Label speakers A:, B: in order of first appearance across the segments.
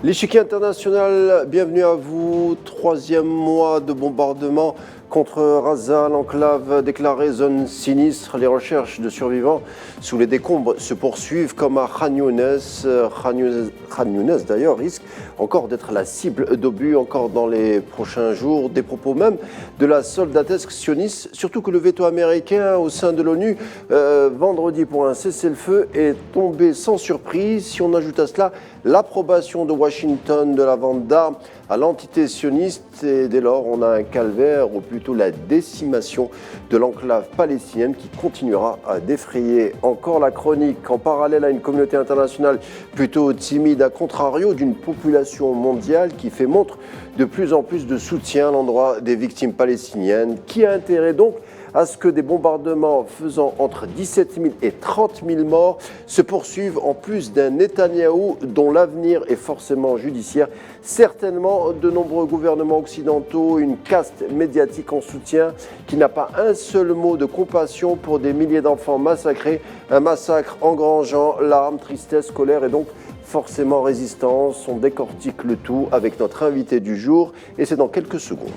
A: L'échiquier international, bienvenue à vous. Troisième mois de bombardement contre Rafah, l'enclave déclarée zone sinistre. Les recherches de survivants sous les décombres se poursuivent comme à Khan Younes. Khan Younes d'ailleurs risque encore d'être la cible d'obus encore dans les prochains jours. Des propos même de la soldatesque sioniste, surtout que le veto américain au sein de l'ONU vendredi pour un cessez-le-feu est tombé sans surprise. Si on ajoute à cela l'approbation de Washington de la vente d'armes à l'entité sioniste, et dès lors on a un calvaire, ou plutôt la décimation de l'enclave palestinienne qui continuera à défrayer encore la chronique. En parallèle à une communauté internationale plutôt timide, à contrario d'une population mondiale qui fait montre de plus en plus de soutien à l'endroit des victimes palestiniennes. Qui a intérêt donc à ce que des bombardements faisant entre 17 000 et 30 000 morts se poursuivent, en plus d'un Netanyahou dont l'avenir est forcément judiciaire. Certainement de nombreux gouvernements occidentaux, une caste médiatique en soutien qui n'a pas un seul mot de compassion pour des milliers d'enfants massacrés. Un massacre engrangeant larmes, tristesse, colère et donc forcément résistance. On décortique le tout avec notre invité du jour et c'est dans quelques secondes.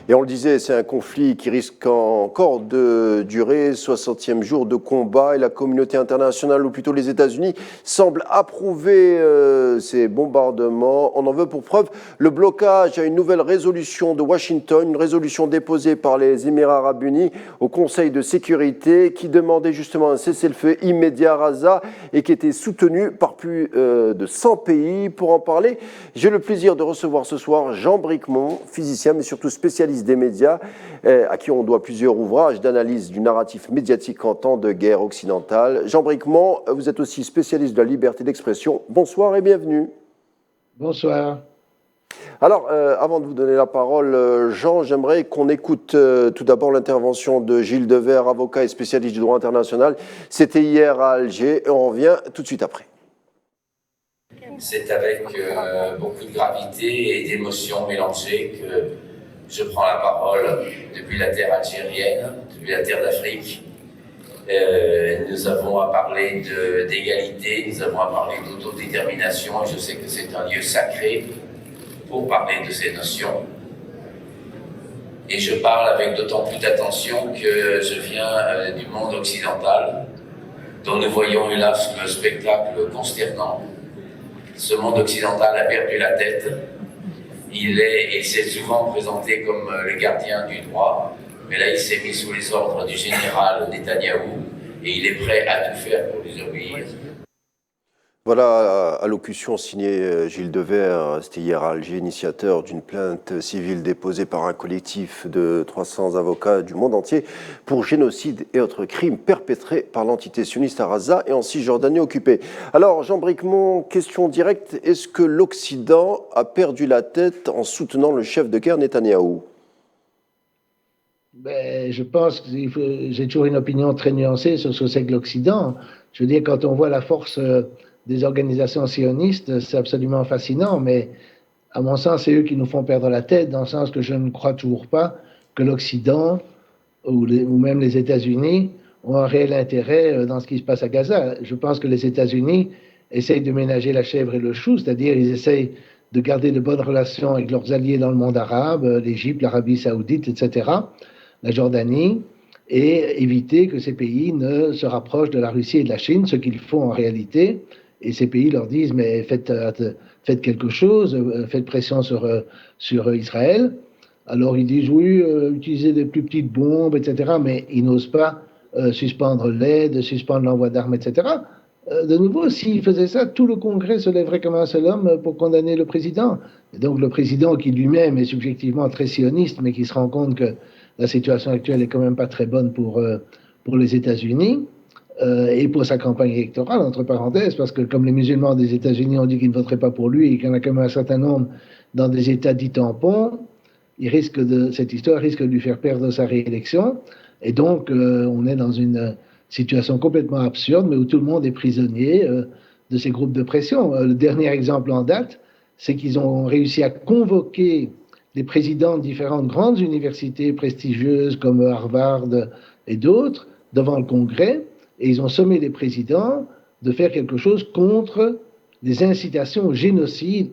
A: Et on le disait, c'est un conflit qui risque encore de durer, 60e jour de combat, et la communauté internationale, ou plutôt les États-Unis, semble approuver ces bombardements. On en veut pour preuve le blocage à une nouvelle résolution de Washington, une résolution déposée par les Émirats arabes unis au Conseil de sécurité, qui demandait justement un cessez-le-feu immédiat à Rafah et qui était soutenu par plus de 100 pays. Pour en parler, j'ai le plaisir de recevoir ce soir Jean Bricmont, physicien mais surtout spécialiste des médias, à qui on doit plusieurs ouvrages d'analyse du narratif médiatique en temps de guerre occidentale. Jean Bricmont, vous êtes aussi spécialiste de la liberté d'expression. Bonsoir et bienvenue.
B: Bonsoir.
A: Alors, avant de vous donner la parole, Jean, j'aimerais qu'on écoute tout d'abord l'intervention de Gilles Devers, avocat et spécialiste du droit international. C'était hier à Alger et on revient tout de suite après.
C: C'est avec beaucoup de gravité et d'émotions mélangées que je prends la parole depuis la terre algérienne, depuis la terre d'Afrique. Nous avons à parler d'égalité, nous avons à parler d'autodétermination, et je sais que c'est un lieu sacré pour parler de ces notions. Et je parle avec d'autant plus d'attention que je viens du monde occidental, dont nous voyons hélas le spectacle consternant. Ce monde occidental a perdu la tête. Il s'est souvent présenté comme le gardien du droit, mais là il s'est mis sous les ordres du général Netanyahou et il est prêt à tout faire pour les obéir.
A: Voilà, allocution signée Gilles Devers, c'était hier à Alger, initiateur d'une plainte civile déposée par un collectif de 300 avocats du monde entier pour génocide et autres crimes perpétrés par l'entité sioniste à Rafah et en Cisjordanie occupée. Alors, Jean Bricmont, question directe, est-ce que l'Occident a perdu la tête en soutenant le chef de guerre Netanyahou ?
B: Je pense que j'ai toujours une opinion très nuancée sur ce que c'est que l'Occident. Je veux dire, quand on voit la force des organisations sionistes, c'est absolument fascinant, mais à mon sens, c'est eux qui nous font perdre la tête, dans le sens que je ne crois toujours pas que l'Occident ou même les États-Unis ont un réel intérêt dans ce qui se passe à Gaza. Je pense que les États-Unis essayent de ménager la chèvre et le chou, c'est-à-dire ils essayent de garder de bonnes relations avec leurs alliés dans le monde arabe, l'Égypte, l'Arabie saoudite, etc., la Jordanie, et éviter que ces pays ne se rapprochent de la Russie et de la Chine, ce qu'ils font en réalité. Et ces pays leur disent, mais faites quelque chose, faites pression sur Israël. Alors ils disent, oui, utilisez des plus petites bombes, etc., mais ils n'osent pas suspendre l'aide, suspendre l'envoi d'armes, etc. De nouveau, s'ils faisaient ça, tout le Congrès se lèverait comme un seul homme pour condamner le président. Et donc le président, qui lui-même est subjectivement très sioniste, mais qui se rend compte que la situation actuelle est quand même pas très bonne pour les États-Unis et pour sa campagne électorale, entre parenthèses, parce que comme les musulmans des États-Unis ont dit qu'ils ne voteraient pas pour lui et qu'il y en a quand même un certain nombre dans des États dits tampons, cette histoire risque de lui faire perdre sa réélection. Et donc, on est dans une situation complètement absurde, mais où tout le monde est prisonnier de ces groupes de pression. Le dernier exemple en date, c'est qu'ils ont réussi à convoquer les présidents de différentes grandes universités prestigieuses comme Harvard et d'autres devant le Congrès, et ils ont sommé les présidents de faire quelque chose contre des incitations au génocide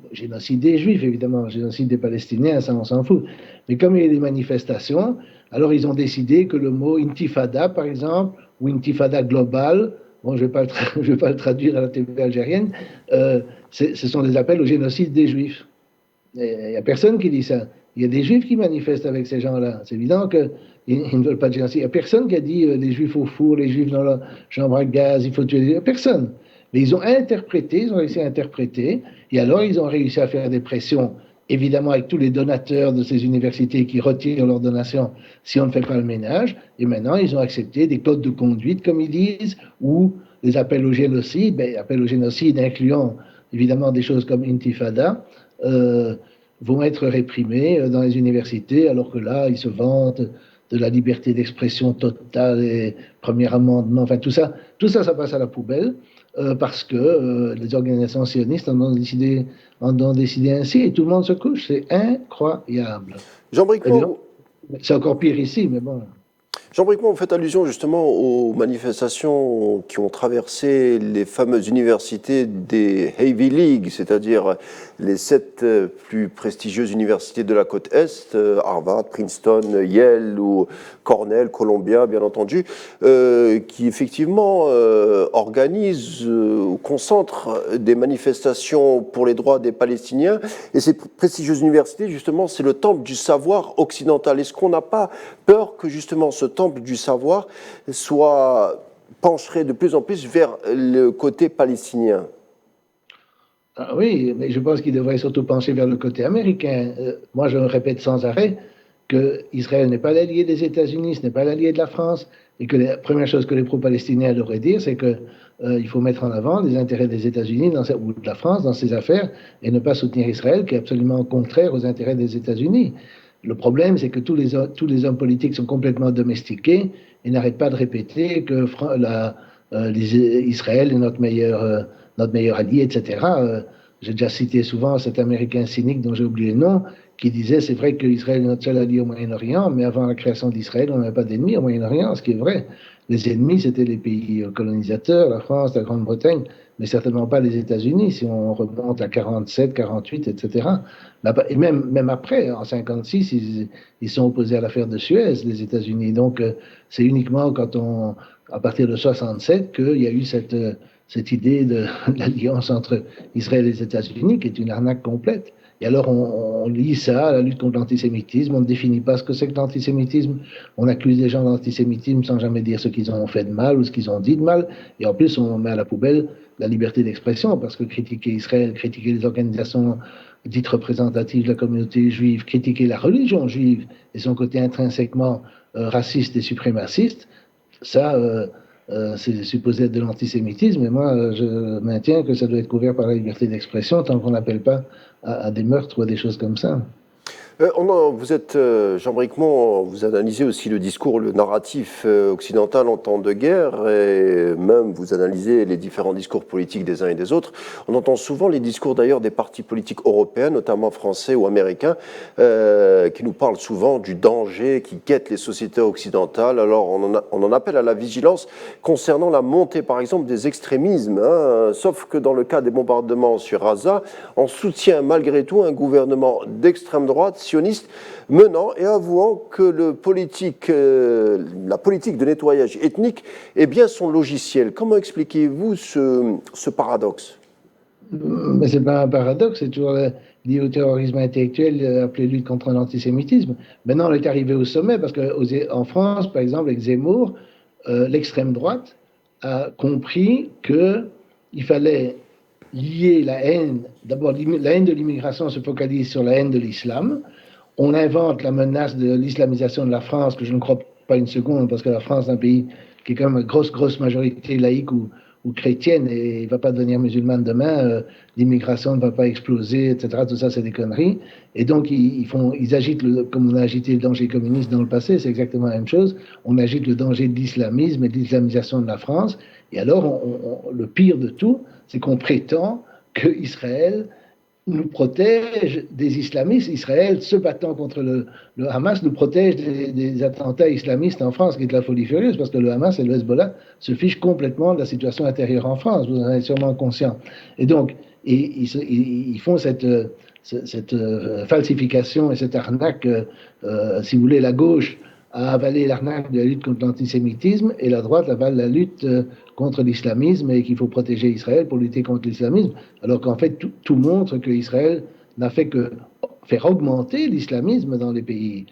B: des Juifs évidemment, génocide des Palestiniens, ça on s'en fout, mais comme il y a des manifestations, alors ils ont décidé que le mot intifada par exemple, ou intifada globale, bon je ne vais pas le traduire à la TV algérienne, ce sont des appels au génocide des Juifs. Il n'y a personne qui dit ça. Il y a des Juifs qui manifestent avec ces gens-là. C'est évident qu'ils ne veulent pas de génocide. Il n'y a personne qui a dit les Juifs au four, les Juifs dans la chambre à gaz, il faut tuer les Juifs. Personne. Mais ils ont réussi à interpréter, et alors ils ont réussi à faire des pressions, évidemment avec tous les donateurs de ces universités qui retirent leurs donations si on ne fait pas le ménage, et maintenant ils ont accepté des codes de conduite, comme ils disent, ou des appels au génocide, appels au génocide incluant évidemment des choses comme intifada, vont être réprimés dans les universités, alors que là, ils se vantent de la liberté d'expression totale et premier amendement, enfin tout ça, ça passe à la poubelle, parce que les organisations sionistes en ont décidé ainsi, et tout le monde se couche, c'est incroyable.
A: Jean Bricmont,
B: c'est encore pire ici, mais bon.
A: Jean Bricmont, vous faites allusion justement aux manifestations qui ont traversé les fameuses universités des Ivy League, c'est-à-dire les 7 plus prestigieuses universités de la côte Est, Harvard, Princeton, Yale ou Cornell, Columbia, bien entendu, qui effectivement organisent ou concentrent des manifestations pour les droits des Palestiniens. Et ces prestigieuses universités, justement, c'est le temple du savoir occidental. Est-ce qu'on n'a pas peur que justement ce temple du savoir pencherait de plus en plus vers le côté palestinien?
B: Ah oui, mais je pense qu'il devrait surtout pencher vers le côté américain. Moi, je me répète sans arrêt que Israël n'est pas l'allié des États-Unis, ce n'est pas l'allié de la France, et que la première chose que les pro-palestiniens devraient dire, c'est que il faut mettre en avant les intérêts des États-Unis ou de la France dans ces affaires et ne pas soutenir Israël, qui est absolument contraire aux intérêts des États-Unis. Le problème, c'est que tous les hommes politiques sont complètement domestiqués et n'arrêtent pas de répéter que Israël est notre meilleur allié, etc. J'ai déjà cité souvent cet Américain cynique dont j'ai oublié le nom, qui disait c'est vrai qu'Israël est notre seul allié au Moyen-Orient, mais avant la création d'Israël, on n'avait pas d'ennemis au Moyen-Orient, ce qui est vrai. Les ennemis, c'était les pays colonisateurs, la France, la Grande-Bretagne, mais certainement pas les États-Unis, si on remonte à 47, 48, etc. Et même après, en 56, ils sont opposés à l'affaire de Suez, les États-Unis. Donc, c'est uniquement à partir de 67 qu'il y a eu cette idée de l'alliance entre Israël et les États-Unis, qui est une arnaque complète. Et alors, on lit ça, la lutte contre l'antisémitisme, on ne définit pas ce que c'est que l'antisémitisme, on accuse les gens d'antisémitisme sans jamais dire ce qu'ils ont fait de mal ou ce qu'ils ont dit de mal, et en plus, on met à la poubelle la liberté d'expression, parce que critiquer Israël, critiquer les organisations dites représentatives de la communauté juive, critiquer la religion juive et son côté intrinsèquement raciste et suprémaciste, ça, c'est supposé être de l'antisémitisme, et moi, je maintiens que ça doit être couvert par la liberté d'expression tant qu'on n'appelle pas à des meurtres ou à des choses comme ça.
A: Vous êtes, Jean Bricmont, vous analysez aussi le discours, le narratif occidental en temps de guerre, et même vous analysez les différents discours politiques des uns et des autres. On entend souvent les discours d'ailleurs des partis politiques européens, notamment français ou américains, qui nous parlent souvent du danger qui guette les sociétés occidentales. Alors on en appelle à la vigilance concernant la montée par exemple des extrémismes, sauf que dans le cas des bombardements sur Gaza, on soutient malgré tout un gouvernement d'extrême droite sioniste menant et avouant que la politique de nettoyage ethnique est bien son logiciel. Comment expliquez-vous ce paradoxe?
B: Mais ce n'est pas un paradoxe, c'est toujours lié au terrorisme intellectuel appelé lutte contre l'antisémitisme. Maintenant, on est arrivé au sommet parce qu'en France, par exemple, avec Zemmour, l'extrême droite a compris qu'il fallait lier la haine. D'abord, la haine de l'immigration se focalise sur la haine de l'islam. On invente la menace de l'islamisation de la France, que je ne crois pas une seconde, parce que la France est un pays qui est quand même une grosse majorité laïque ou chrétienne, et il ne va pas devenir musulmane demain, l'immigration ne va pas exploser, etc. Tout ça, c'est des conneries. Et donc, ils agitent, comme on a agité le danger communiste dans le passé, c'est exactement la même chose. On agite le danger de l'islamisme et de l'islamisation de la France. Et alors, le pire de tout, c'est qu'on prétend qu'Israël nous protège des islamistes. Israël, se battant contre le Hamas, nous protège des attentats islamistes en France, qui est de la folie furieuse, parce que le Hamas et le Hezbollah se fichent complètement de la situation intérieure en France, vous en êtes sûrement conscient. Et donc, ils font cette falsification et cette arnaque, si vous voulez, la gauche a avalé l'arnaque de la lutte contre l'antisémitisme et la droite avale la lutte contre l'islamisme et qu'il faut protéger Israël pour lutter contre l'islamisme, alors qu'en fait tout montre qu'Israël n'a fait que faire augmenter l'islamisme dans les pays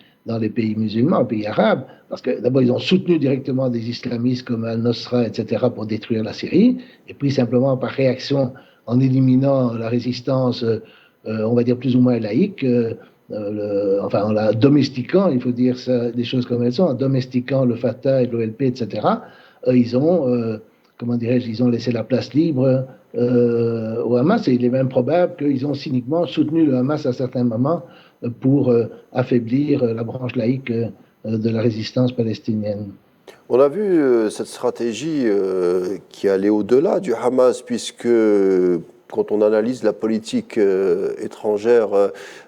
B: musulmans, les pays arabes, parce que d'abord ils ont soutenu directement des islamistes comme Al-Nosra, etc., pour détruire la Syrie, et puis simplement par réaction en éliminant la résistance, on va dire plus ou moins laïque, en la domestiquant, il faut dire ça, des choses comme elles sont, en domestiquant le Fatah et l'OLP, etc., ils ont, comment dirais-je, ils ont laissé la place libre au Hamas, et il est même probable qu'ils ont cyniquement soutenu le Hamas à certains moments pour affaiblir la branche laïque de la résistance palestinienne.
A: On a vu cette stratégie qui allait au-delà du Hamas, puisque quand on analyse la politique étrangère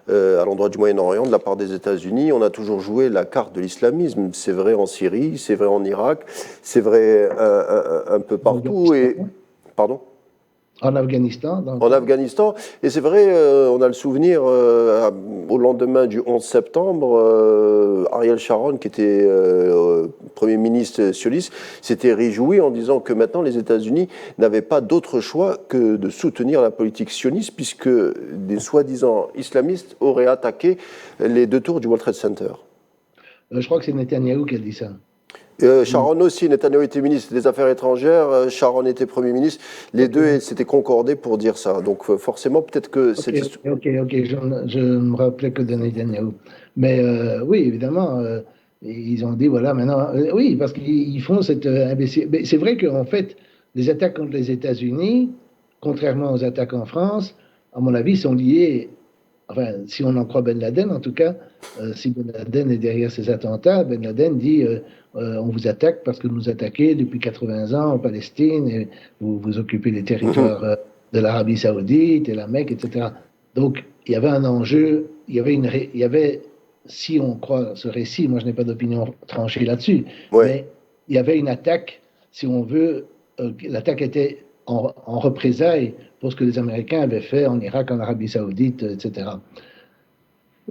A: à l'endroit du Moyen-Orient de la part des États-Unis, on a toujours joué la carte de l'islamisme. C'est vrai en Syrie, c'est vrai en Irak, c'est vrai un peu partout. Pardon ?
B: En Afghanistan.
A: En Afghanistan. Et c'est vrai, on a le souvenir, au lendemain du 11 septembre, Ariel Sharon, qui était Premier ministre sioniste, s'était réjoui en disant que maintenant les États-Unis n'avaient pas d'autre choix que de soutenir la politique sioniste, puisque des soi-disant islamistes auraient attaqué les 2 tours du World Trade Center.
B: Je crois que c'est Netanyahou qui a dit ça.
A: Sharon aussi, Netanyahu était ministre des Affaires étrangères, Sharon était Premier ministre. Les deux s'étaient concordés pour dire ça. Donc forcément, peut-être que c'est...
B: Ok, je ne me rappelais que de Netanyahou. Mais oui, évidemment, ils ont dit, voilà, maintenant... oui, parce qu'ils font cette imbécile... Mais c'est vrai qu'en fait, les attaques contre les États-Unis, contrairement aux attaques en France, à mon avis, sont liées... Enfin, si on en croit Ben Laden, en tout cas, si Ben Laden est derrière ces attentats, Ben Laden dit on vous attaque parce que vous nous attaquez depuis 80 ans en Palestine et vous occupez les territoires de l'Arabie Saoudite et la Mecque, etc. Donc, il y avait un enjeu, il y avait, si on croit ce récit, moi je n'ai pas d'opinion tranchée là-dessus, mais il y avait une attaque, si on veut, l'attaque était en représailles pour ce que les Américains avaient fait en Irak, en Arabie Saoudite, etc.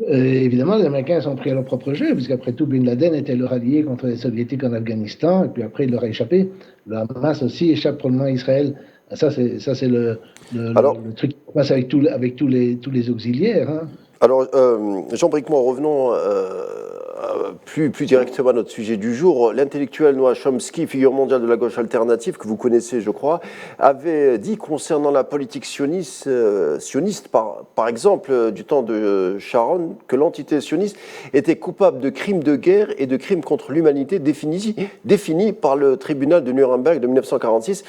B: Évidemment, les Américains sont pris à leur propre jeu, puisqu'après tout, Bin Laden était leur allié contre les Soviétiques en Afghanistan, et puis après, il leur a échappé. Le Hamas aussi échappe probablement à Israël. Ça, c'est le truc qui passe avec tous les auxiliaires. Hein.
A: Alors, Jean Bricmont, revenons plus directement à notre sujet du jour. L'intellectuel Noam Chomsky, figure mondiale de la gauche alternative, que vous connaissez, je crois, avait dit concernant la politique sioniste par exemple, du temps de Sharon, que l'entité sioniste était coupable de crimes de guerre et de crimes contre l'humanité définis par le tribunal de Nuremberg de 1946.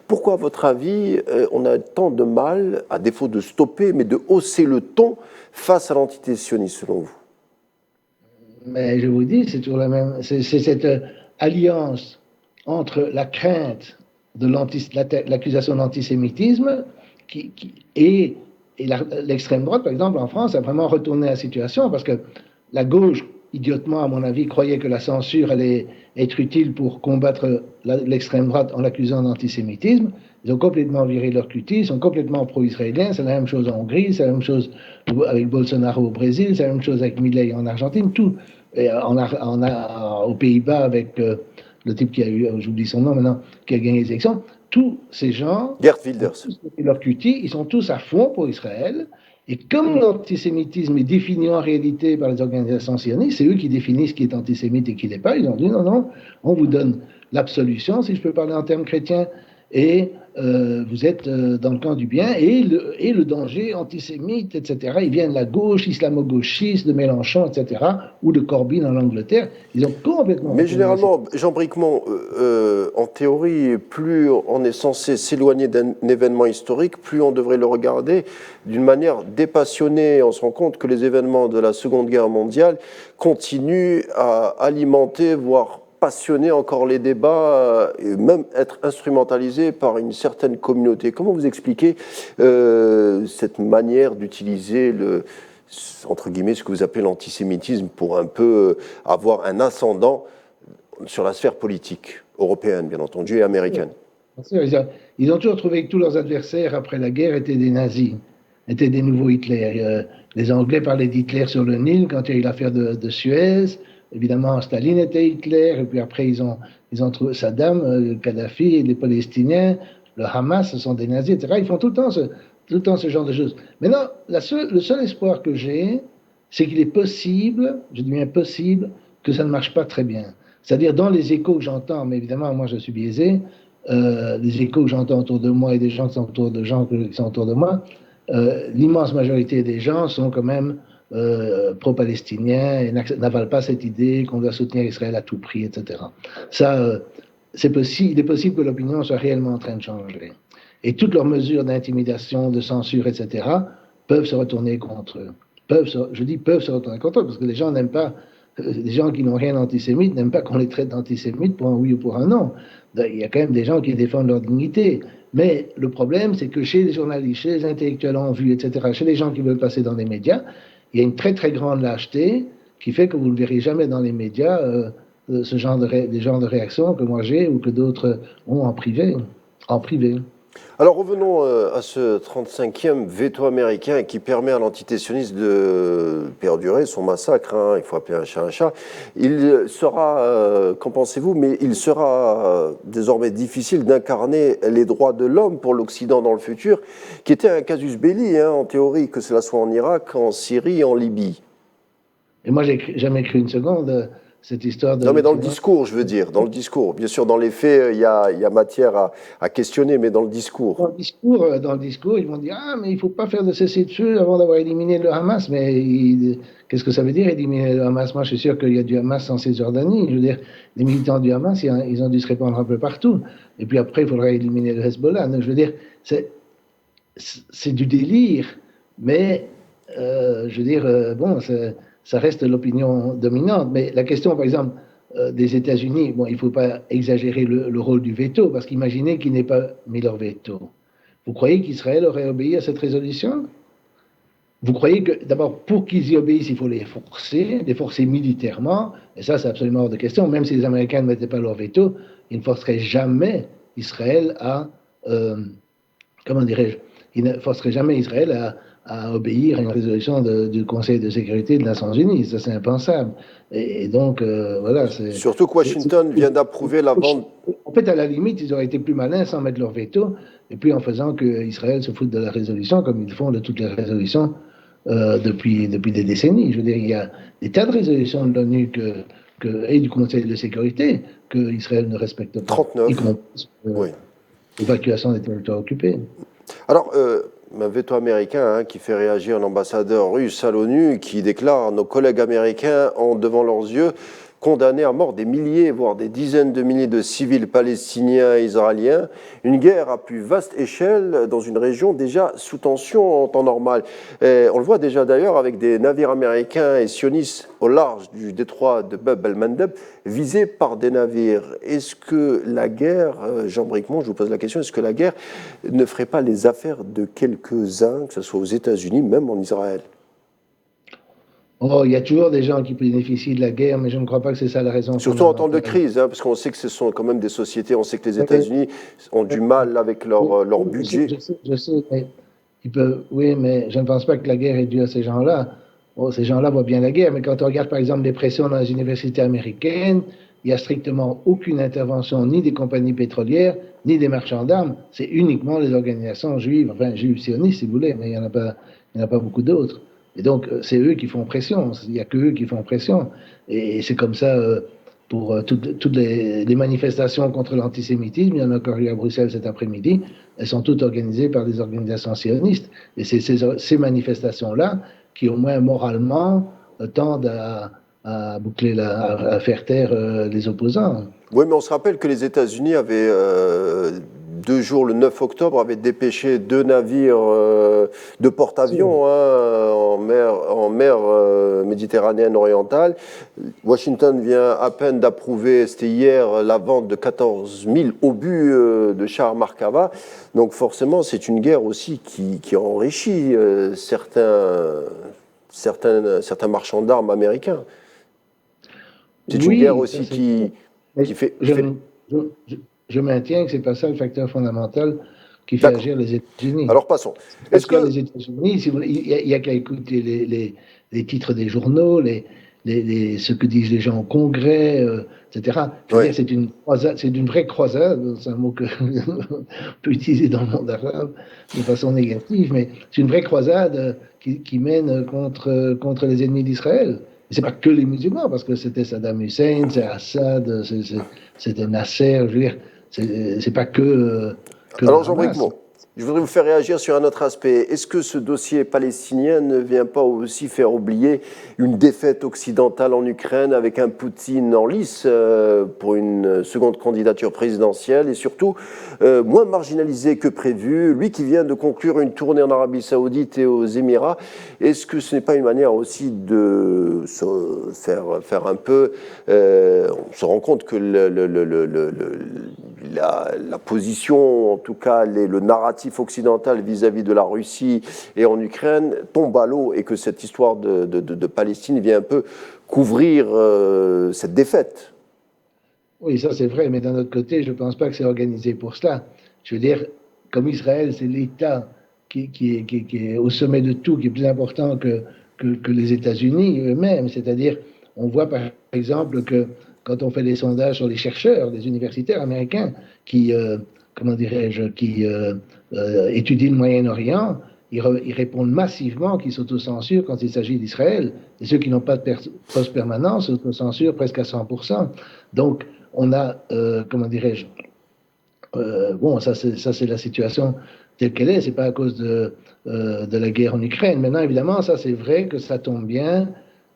A: Pourquoi, à votre avis, on a tant de mal, à défaut de stopper, mais de hausser le ton face à l'entité sioniste, selon vous?
B: Mais je vous dis, c'est toujours la même. C'est cette alliance entre la crainte de l'accusation d'antisémitisme et l'extrême droite, par exemple, en France, a vraiment retourné la situation parce que la gauche, idiotement, à mon avis, croyait que la censure allait être utile pour combattre l'extrême droite en l'accusant d'antisémitisme. Ils ont complètement viré leur cutie, ils sont complètement pro-israéliens. C'est la même chose en Hongrie, c'est la même chose avec Bolsonaro au Brésil, c'est la même chose avec Milei en Argentine, tout. Et aux Pays-Bas avec le type qui a eu, j'oublie son nom maintenant, qui a gagné les élections. Tous ces gens,
A: Geert Wilders,
B: leur cutie, ils sont tous à fond pour Israël. Et comme l'antisémitisme est défini en réalité par les organisations sionistes, c'est eux qui définissent ce qui est antisémite et qui ne l'est pas. Ils ont dit non, on vous donne l'absolution, si je peux parler en termes chrétiens, et vous êtes dans le camp du bien, et le danger antisémite, etc., il vient de la gauche, islamo-gauchiste, de Mélenchon, etc., ou de Corbyn en Angleterre. Ils ont complètement...
A: Mais généralement, Jean Bricmont, en théorie, plus on est censé s'éloigner d'un événement historique, plus on devrait le regarder d'une manière dépassionnée. On se rend compte que les événements de la Seconde Guerre mondiale continuent à alimenter, voire passionner encore les débats et même être instrumentalisé par une certaine communauté. Comment vous expliquez cette manière d'utiliser entre guillemets, ce que vous appelez l'antisémitisme pour un peu avoir un ascendant sur la sphère politique européenne, bien entendu, et américaine?
B: Ils ont toujours trouvé que tous leurs adversaires après la guerre étaient des nazis, étaient des nouveaux Hitler. Les Anglais parlaient d'Hitler sur le Nil quand il y a eu l'affaire de Suez. Évidemment, Staline était Hitler, et puis après ils ont trouvé Saddam, Kadhafi, les Palestiniens, le Hamas, ce sont des nazis, etc. Ils font tout le temps ce genre de choses. Maintenant, le seul espoir que j'ai, c'est qu'il est possible, je dis bien possible, que ça ne marche pas très bien. C'est-à-dire dans les échos que j'entends, mais évidemment moi je suis biaisé, les échos que j'entends autour de moi et des gens qui sont autour de moi, l'immense majorité des gens sont quand même pro-palestiniens et n'avalent pas cette idée qu'on doit soutenir Israël à tout prix, etc. Ça, il est possible que l'opinion soit réellement en train de changer. Et toutes leurs mesures d'intimidation, de censure, etc., peuvent se retourner contre eux. Peuvent se retourner contre eux, parce que les gens n'aiment pas, les gens qui n'ont rien d'antisémite n'aiment pas qu'on les traite d'antisémites pour un oui ou pour un non. Il y a quand même des gens qui défendent leur dignité. Mais le problème, c'est que chez les journalistes, chez les intellectuels en vue, etc., chez les gens qui veulent passer dans les médias, il y a une très très grande lâcheté qui fait que vous ne verrez jamais dans les médias des genres de réactions que moi j'ai ou que d'autres ont en privé.
A: Alors revenons à ce 35e veto américain qui permet à l'entité sioniste de perdurer son massacre, hein, il faut appeler un chat un chat. Il sera, qu'en pensez-vous, mais il sera désormais difficile d'incarner les droits de l'homme pour l'Occident dans le futur, qui était un casus belli, hein, en théorie, que cela soit en Irak, en Syrie, en Libye.
B: Et moi, j'ai jamais cru une seconde cette histoire de...
A: Non, mais dans le discours, je veux dire, dans le discours. Bien sûr, dans les faits, il y a matière à questionner, mais dans le discours.
B: Dans le discours, ils vont dire « Ah, mais il ne faut pas faire de cessez-le-feu avant d'avoir éliminé le Hamas. » Mais qu'est-ce que ça veut dire, éliminer le Hamas? Moi, je suis sûr qu'il y a du Hamas en Cisjordanie. Je veux dire, les militants du Hamas, ils ont dû se répandre un peu partout. Et puis après, il faudra éliminer le Hezbollah. Donc, je veux dire, c'est du délire, mais je veux dire, bon, ça reste l'opinion dominante. Mais la question, par exemple, des États-Unis, bon, il ne faut pas exagérer le rôle du veto, parce qu'imaginez qu'ils n'aient pas mis leur veto. Vous croyez qu'Israël aurait obéi à cette résolution? Vous croyez que, d'abord, pour qu'ils y obéissent, il faut les forcer militairement, et ça, c'est absolument hors de question. Même si les Américains ne mettaient pas leur veto, ils ne forceraient jamais Israël comment dirais-je, ils ne forceraient jamais Israël à obéir à une résolution du Conseil de sécurité des Nations Unies. Ça, c'est impensable. Et donc, voilà.
A: Surtout que Washington vient d'approuver la vente.
B: En fait, à la limite, ils auraient été plus malins sans mettre leur veto, et puis en faisant qu'Israël se foute de la résolution, comme ils font de toutes les résolutions depuis des décennies. Je veux dire, il y a des tas de résolutions de l'ONU et du Conseil de sécurité qu'Israël ne respecte pas.
A: 39.
B: Oui. L'évacuation des territoires occupés.
A: Alors, un veto américain, hein, qui fait réagir l'ambassadeur russe à l'ONU, qui déclare: nos collègues américains ont devant leurs yeux condamné à mort des milliers, voire des dizaines de milliers de civils palestiniens et israéliens, une guerre à plus vaste échelle dans une région déjà sous tension en temps normal. Et on le voit déjà d'ailleurs avec des navires américains et sionistes au large du détroit de Bab el-Mandeb visés par des navires. Est-ce que la guerre, Jean Bricmont, je vous pose la question, est-ce que la guerre ne ferait pas les affaires de quelques-uns, que ce soit aux États-Unis, même en Israël?
B: Oh, il y a toujours des gens qui bénéficient de la guerre, mais je ne crois pas que c'est ça la raison.
A: Surtout en temps de crise, hein, parce qu'on sait que ce sont quand même des sociétés, on sait que les États-Unis ont du mal avec leur budget.
B: Je sais, mais oui, mais je ne pense pas que la guerre est due à ces gens-là. Bon, ces gens-là voient bien la guerre, mais quand on regarde par exemple les pressions dans les universités américaines, il n'y a strictement aucune intervention ni des compagnies pétrolières, ni des marchands d'armes. C'est uniquement les organisations juives, enfin juives sionistes si vous voulez, mais il n'y en a pas beaucoup d'autres. Et donc, c'est eux qui font pression. Il n'y a que eux qui font pression. Et c'est comme ça pour toutes les manifestations contre l'antisémitisme. Il y en a encore eu à Bruxelles cet après-midi. Elles sont toutes organisées par des organisations sionistes. Et c'est ces manifestations-là qui, au moins moralement, tendent à faire taire les opposants.
A: Oui, mais on se rappelle que les États-Unis avaient 2 jours, le 9 octobre, avait dépêché 2 navires de porte-avions en mer méditerranéenne orientale. Washington vient à peine d'approuver, c'était hier, la vente de 14 000 obus de chars Markava. Donc forcément, c'est une guerre aussi qui enrichit certains marchands d'armes américains. C'est une guerre aussi qui fait...
B: Je maintiens que ce n'est pas ça le facteur fondamental qui fait agir les États-Unis.
A: Alors passons.
B: Parce que les États-Unis, il y a qu'à écouter les titres des journaux, ce que disent les gens au Congrès, etc. Je veux dire, c'est une vraie croisade, c'est un mot que on peut utiliser dans le monde arabe de façon négative, mais c'est une vraie croisade qui mène contre les ennemis d'Israël. Et c'est pas que les musulmans, parce que c'était Saddam Hussein, c'est Assad, c'était Nasser, je veux dire, c'est pas que
A: alors Jean Bricmont, je voudrais vous faire réagir sur un autre aspect. Est-ce que ce dossier palestinien ne vient pas aussi faire oublier une défaite occidentale en Ukraine avec un Poutine en lice pour une seconde candidature présidentielle et surtout moins marginalisé que prévu, lui qui vient de conclure une tournée en Arabie Saoudite et aux Émirats? Est-ce que ce n'est pas une manière aussi de se faire un peu... on se rend compte que la position, en tout cas le narratif occidental vis-à-vis de la Russie et en Ukraine tombe à l'eau et que cette histoire de Palestine vient un peu couvrir cette défaite.
B: Oui, ça c'est vrai, mais d'un autre côté, je ne pense pas que c'est organisé pour cela. Je veux dire, comme Israël, c'est l'État qui est au sommet de tout, qui est plus important que les États-Unis eux-mêmes. C'est-à-dire, on voit par exemple que quand on fait des sondages sur les chercheurs, les universitaires américains qui étudient le Moyen-Orient, ils répondent massivement qu'ils s'autocensurent quand il s'agit d'Israël. Et ceux qui n'ont pas de poste permanent s'autocensurent presque à 100%. Donc, on a, bon, ça c'est la situation telle qu'elle est. C'est pas à cause de la guerre en Ukraine. Maintenant, évidemment, ça c'est vrai que ça tombe bien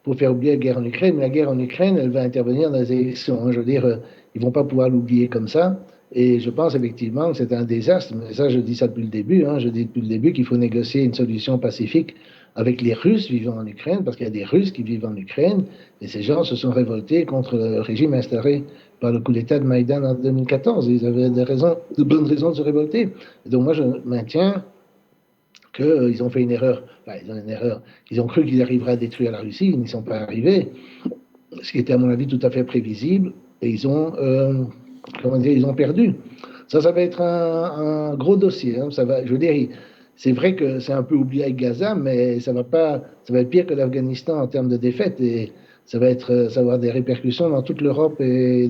B: pour faire oublier la guerre en Ukraine. Mais la guerre en Ukraine, elle va intervenir dans les élections. Je veux dire, ils vont pas pouvoir l'oublier comme ça. Et je pense effectivement que c'est un désastre. Mais ça, je dis ça depuis le début. Je dis depuis le début qu'il faut négocier une solution pacifique avec les Russes vivant en Ukraine, parce qu'il y a des Russes qui vivent en Ukraine, et ces gens se sont révoltés contre le régime instauré par le coup d'État de Maïdan en 2014. Ils avaient de bonnes raisons de se révolter. Et donc moi, je maintiens qu'ils ont fait une erreur. Enfin, ils ont une erreur. Ils ont cru qu'ils arriveraient à détruire la Russie, ils n'y sont pas arrivés, ce qui était à mon avis tout à fait prévisible, et ils ont perdu. Ça va être un gros dossier. Je veux dire, c'est vrai que c'est un peu oublié avec Gaza, mais ça va être pire que l'Afghanistan en termes de défaite, et ça va avoir des répercussions dans toute l'Europe et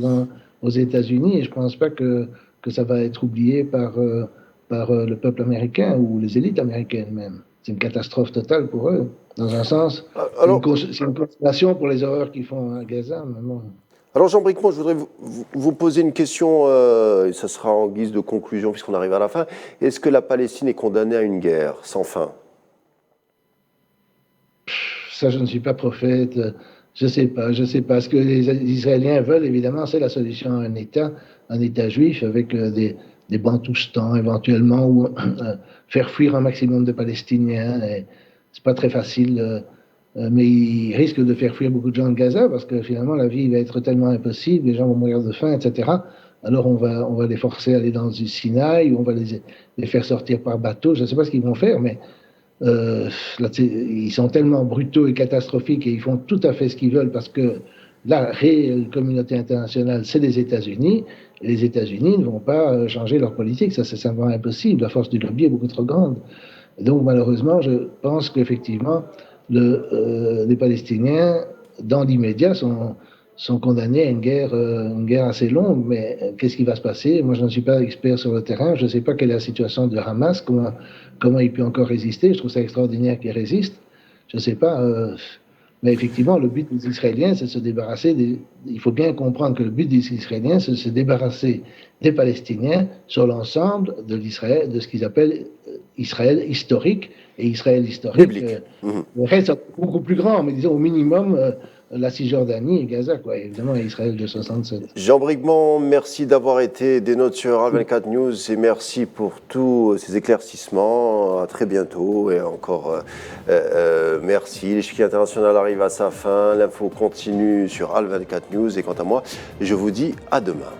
B: aux États-Unis, et je ne pense pas que ça va être oublié par le peuple américain ou les élites américaines même. C'est une catastrophe totale pour eux, dans un sens. C'est une consolation pour les horreurs qu'ils font à Gaza, mais bon.
A: Alors Jean Bricmont, je voudrais vous poser une question, et ça sera en guise de conclusion puisqu'on arrive à la fin. Est-ce que la Palestine est condamnée à une guerre sans fin?
B: Ça, je ne suis pas prophète. Je sais pas. Ce que les Israéliens veulent, évidemment, c'est la solution à un État juif avec des Bantoustans éventuellement, ou faire fuir un maximum de Palestiniens. C'est pas très facile. Mais ils risquent de faire fuir beaucoup de gens de Gaza parce que finalement la vie va être tellement impossible, les gens vont mourir de faim, etc. Alors on va les forcer à aller dans du Sinaï, on va les faire sortir par bateau. Je ne sais pas ce qu'ils vont faire, mais ils sont tellement brutaux et catastrophiques et ils font tout à fait ce qu'ils veulent parce que la réelle communauté internationale, c'est les États-Unis. Et les États-Unis ne vont pas changer leur politique, ça c'est simplement impossible. La force du lobby est beaucoup trop grande. Et donc malheureusement, je pense qu'effectivement les Palestiniens, dans l'immédiat, sont condamnés à une guerre assez longue. Mais qu'est-ce qui va se passer? Moi, je ne suis pas expert sur le terrain. Je ne sais pas quelle est la situation de Hamas, comment il peut encore résister. Je trouve ça extraordinaire qu'il résiste. Je ne sais pas. Mais effectivement, le but des Israéliens, c'est de se débarrasser il faut bien comprendre que le but des Israéliens, c'est de se débarrasser des Palestiniens sur l'ensemble de ce qu'ils appellent Israël historique. Et Israël historique, le reste est beaucoup plus grand, mais disons au minimum la Cisjordanie et Gaza, quoi. Évidemment, Israël de 67.
A: Jean Brigmont, merci d'avoir été des nôtres sur A24 News et merci pour tous ces éclaircissements. À très bientôt et encore merci. L'échiquier international arrive à sa fin. L'info continue sur A24 News et quant à moi, je vous dis à demain.